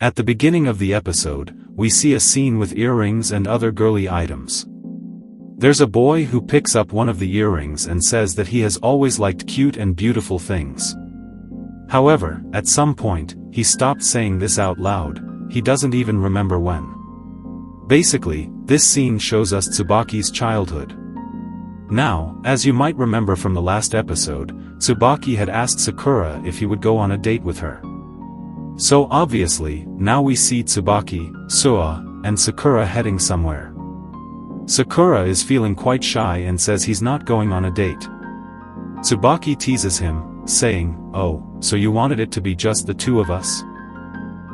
At the beginning of the episode, we see a scene with earrings and other girly items. There's a boy who picks up one of the earrings and says that he has always liked cute and beautiful things. However, at some point, he stopped saying this out loud, he doesn't even remember when. Basically, this scene shows us Tsubaki's childhood. Now, as you might remember from the last episode, Tsubaki had asked Sakura if he would go on a date with her. So obviously, now we see Tsubaki, Suo, and Sakura heading somewhere. Sakura is feeling quite shy and says he's not going on a date. Tsubaki teases him, saying, "Oh, so you wanted it to be just the two of us?"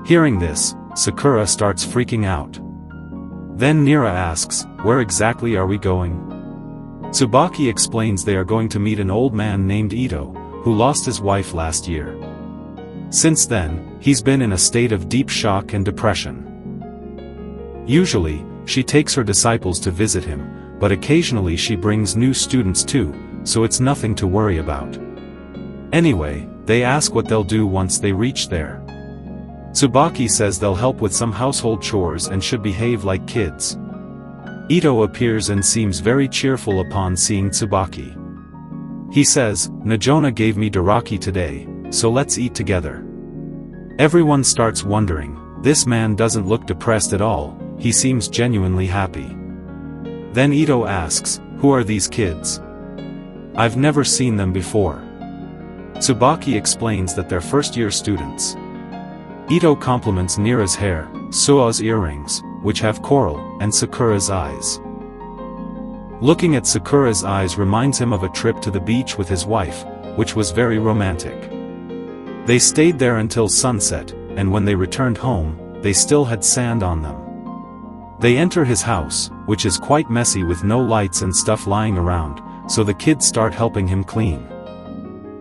Hearing this, Sakura starts freaking out. Then Nira asks, "Where exactly are we going?" Tsubaki explains they are going to meet an old man named Ito, who lost his wife last year. Since then, he's been in a state of deep shock and depression. Usually, she takes her disciples to visit him, but occasionally she brings new students too, so it's nothing to worry about. Anyway, they ask what they'll do once they reach there. Tsubaki says they'll help with some household chores and should behave like kids. Ito appears and seems very cheerful upon seeing Tsubaki. He says, "Najona gave me doraki today, so let's eat together." Everyone starts wondering, this man doesn't look depressed at all, he seems genuinely happy. Then Ito asks, "Who are these kids? I've never seen them before." Tsubaki explains that they're first-year students. Ito compliments Nira's hair, Suo's earrings, which have coral, and Sakura's eyes. Looking at Sakura's eyes reminds him of a trip to the beach with his wife, which was very romantic. They stayed there until sunset, and when they returned home, they still had sand on them. They enter his house, which is quite messy with no lights and stuff lying around, so the kids start helping him clean.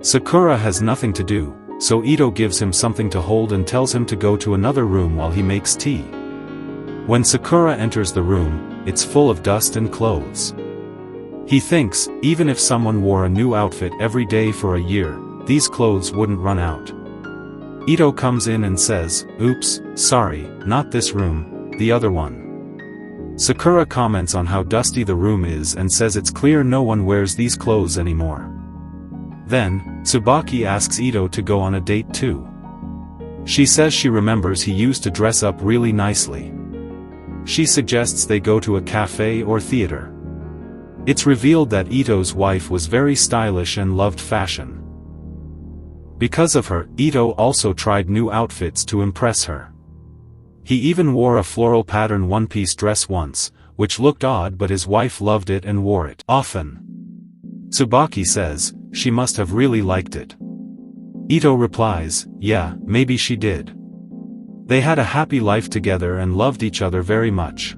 Sakura has nothing to do, so Ito gives him something to hold and tells him to go to another room while he makes tea. When Sakura enters the room, it's full of dust and clothes. He thinks, even if someone wore a new outfit every day for a year, these clothes wouldn't run out. Ito comes in and says, "Oops, sorry, not this room, the other one." Sakura comments on how dusty the room is and says it's clear no one wears these clothes anymore. Then, Tsubaki asks Ito to go on a date too. She says she remembers he used to dress up really nicely. She suggests they go to a cafe or theater. It's revealed that Ito's wife was very stylish and loved fashion. Because of her, Ito also tried new outfits to impress her. He even wore a floral pattern one-piece dress once, which looked odd but his wife loved it and wore it often. Tsubaki says, she must have really liked it. Ito replies, yeah, maybe she did. They had a happy life together and loved each other very much.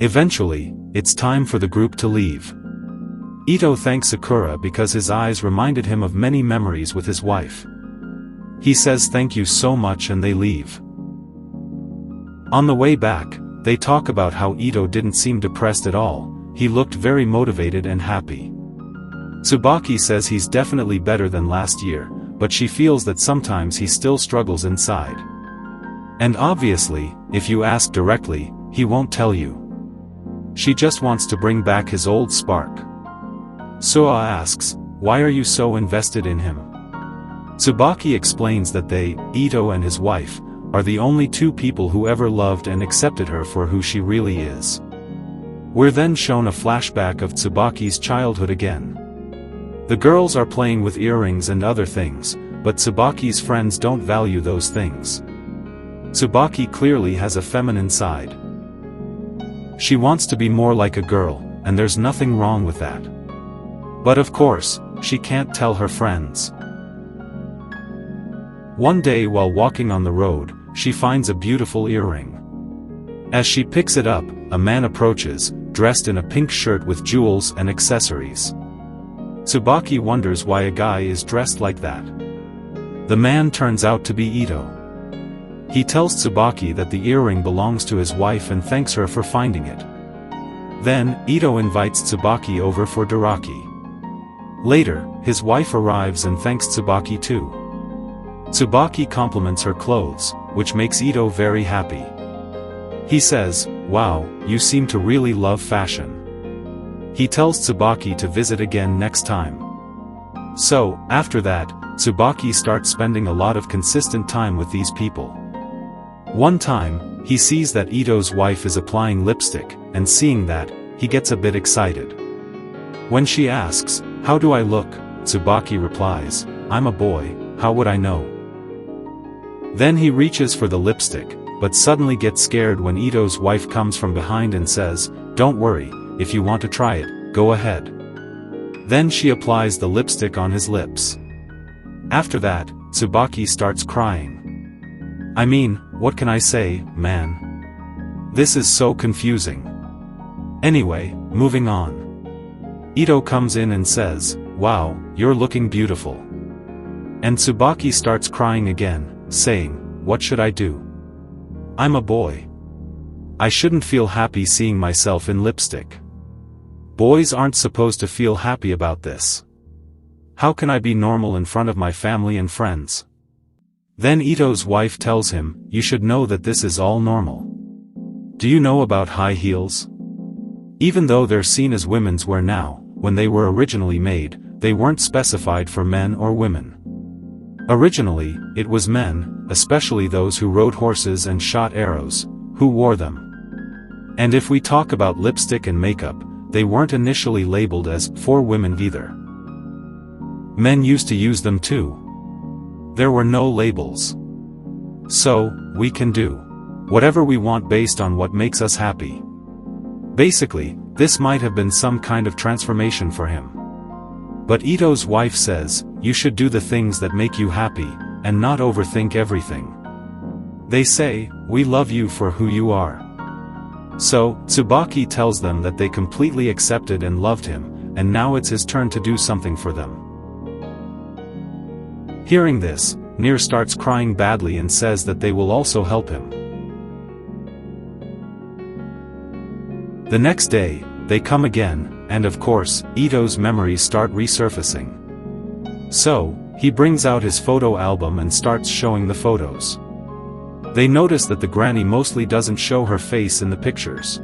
Eventually, it's time for the group to leave. Ito thanks Sakura because his eyes reminded him of many memories with his wife. He says thank you so much and they leave. On the way back, they talk about how Ito didn't seem depressed at all, he looked very motivated and happy. Tsubaki says he's definitely better than last year, but she feels that sometimes he still struggles inside. And obviously, if you ask directly, he won't tell you. She just wants to bring back his old spark. Suo asks, why are you so invested in him? Tsubaki explains that they, Ito and his wife, are the only two people who ever loved and accepted her for who she really is. We're then shown a flashback of Tsubaki's childhood again. The girls are playing with earrings and other things, but Tsubaki's friends don't value those things. Tsubaki clearly has a feminine side. She wants to be more like a girl, and there's nothing wrong with that. But of course, she can't tell her friends. One day while walking on the road, she finds a beautiful earring. As she picks it up, a man approaches, dressed in a pink shirt with jewels and accessories. Tsubaki wonders why a guy is dressed like that. The man turns out to be Ito. He tells Tsubaki that the earring belongs to his wife and thanks her for finding it. Then, Ito invites Tsubaki over for doraki. Later, his wife arrives and thanks Tsubaki too. Tsubaki compliments her clothes, which makes Ito very happy. He says, "Wow, you seem to really love fashion." He tells Tsubaki to visit again next time. So, after that, Tsubaki starts spending a lot of consistent time with these people. One time, he sees that Ito's wife is applying lipstick, and seeing that, he gets a bit excited. When she asks, "How do I look?" Tsubaki replies, "I'm a boy, how would I know?" Then he reaches for the lipstick, but suddenly gets scared when Ito's wife comes from behind and says, "Don't worry, if you want to try it, go ahead." Then she applies the lipstick on his lips. After that, Tsubaki starts crying. I mean, what can I say, man? This is so confusing. Anyway, moving on. Ito comes in and says, "Wow, you're looking beautiful." And Tsubaki starts crying again, saying, "What should I do? I'm a boy. I shouldn't feel happy seeing myself in lipstick. Boys aren't supposed to feel happy about this. How can I be normal in front of my family and friends?" Then Ito's wife tells him, "You should know that this is all normal. Do you know about high heels? Even though they're seen as women's wear now, when they were originally made, they weren't specified for men or women. Originally, it was men, especially those who rode horses and shot arrows, who wore them. And if we talk about lipstick and makeup, they weren't initially labeled as for women either. Men used to use them too. There were no labels. So, we can do whatever we want based on what makes us happy." Basically, this might have been some kind of transformation for him. But Ito's wife says, "You should do the things that make you happy, and not overthink everything. They say, we love you for who you are." So, Tsubaki tells them that they completely accepted and loved him, and now it's his turn to do something for them. Hearing this, Nir starts crying badly and says that they will also help him. The next day, they come again, and of course, Ito's memories start resurfacing. So, he brings out his photo album and starts showing the photos. They notice that the granny mostly doesn't show her face in the pictures.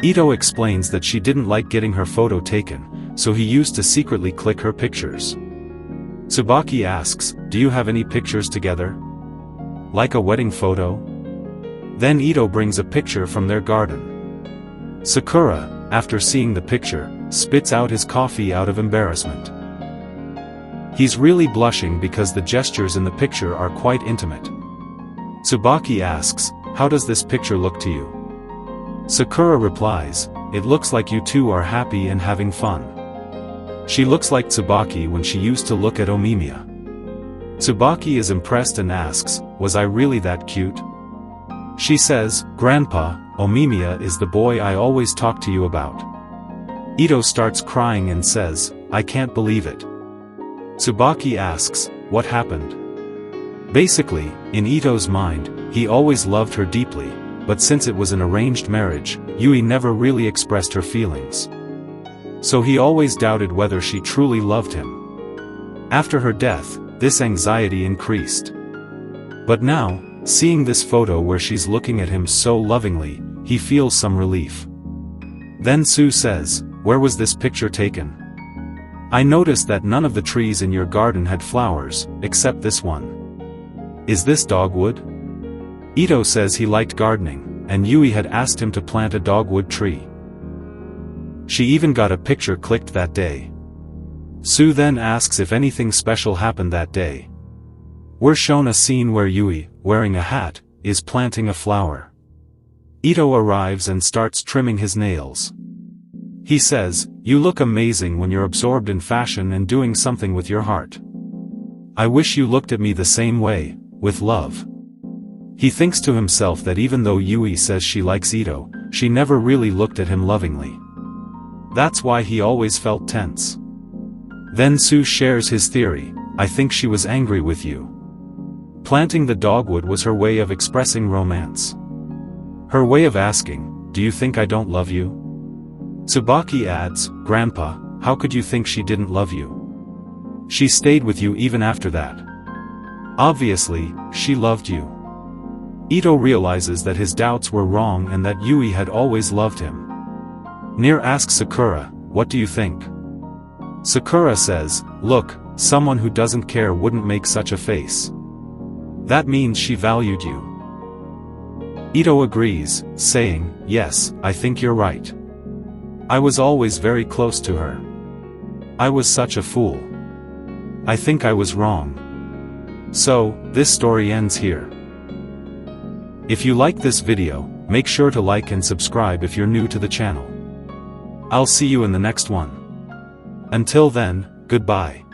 Ito explains that she didn't like getting her photo taken, so he used to secretly click her pictures. Tsubaki asks, "Do you have any pictures together? Like a wedding photo?" Then Ito brings a picture from their garden. Sakura, after seeing the picture, spits out his coffee out of embarrassment. He's really blushing because the gestures in the picture are quite intimate. Tsubaki asks, "How does this picture look to you?" Sakura replies, "It looks like you two are happy and having fun." She looks like Tsubaki when she used to look at Omimiya. Tsubaki is impressed and asks, "Was I really that cute?" She says, "Grandpa, Omimiya is the boy I always talk to you about." Ito starts crying and says, "I can't believe it." Tsubaki asks, "What happened?" Basically, in Ito's mind, he always loved her deeply, but since it was an arranged marriage, Yui never really expressed her feelings. So he always doubted whether she truly loved him. After her death, this anxiety increased. But now, seeing this photo where she's looking at him so lovingly, he feels some relief. Then Sue says, "Where was this picture taken? I noticed that none of the trees in your garden had flowers, except this one. Is this dogwood?" Ito says he liked gardening, and Yui had asked him to plant a dogwood tree. She even got a picture clicked that day. Sue then asks if anything special happened that day. We're shown a scene where Yui, wearing a hat, is planting a flower. Ito arrives and starts trimming his nails. He says, "You look amazing when you're absorbed in fashion and doing something with your heart. I wish you looked at me the same way, with love." He thinks to himself that even though Yui says she likes Ito, she never really looked at him lovingly. That's why he always felt tense. Then Sue shares his theory, "I think she was angry with you." Planting the dogwood was her way of expressing romance. Her way of asking, "Do you think I don't love you?" Tsubaki adds, "Grandpa, how could you think she didn't love you? She stayed with you even after that." Obviously, she loved you. Ito realizes that his doubts were wrong and that Yui had always loved him. Nir asks Sakura, "What do you think?" Sakura says, "Look, someone who doesn't care wouldn't make such a face. That means she valued you." Ito agrees, saying, "Yes, I think you're right. I was always very close to her. I was such a fool. I think I was wrong." So, this story ends here. If you like this video, make sure to like and subscribe if you're new to the channel. I'll see you in the next one. Until then, goodbye.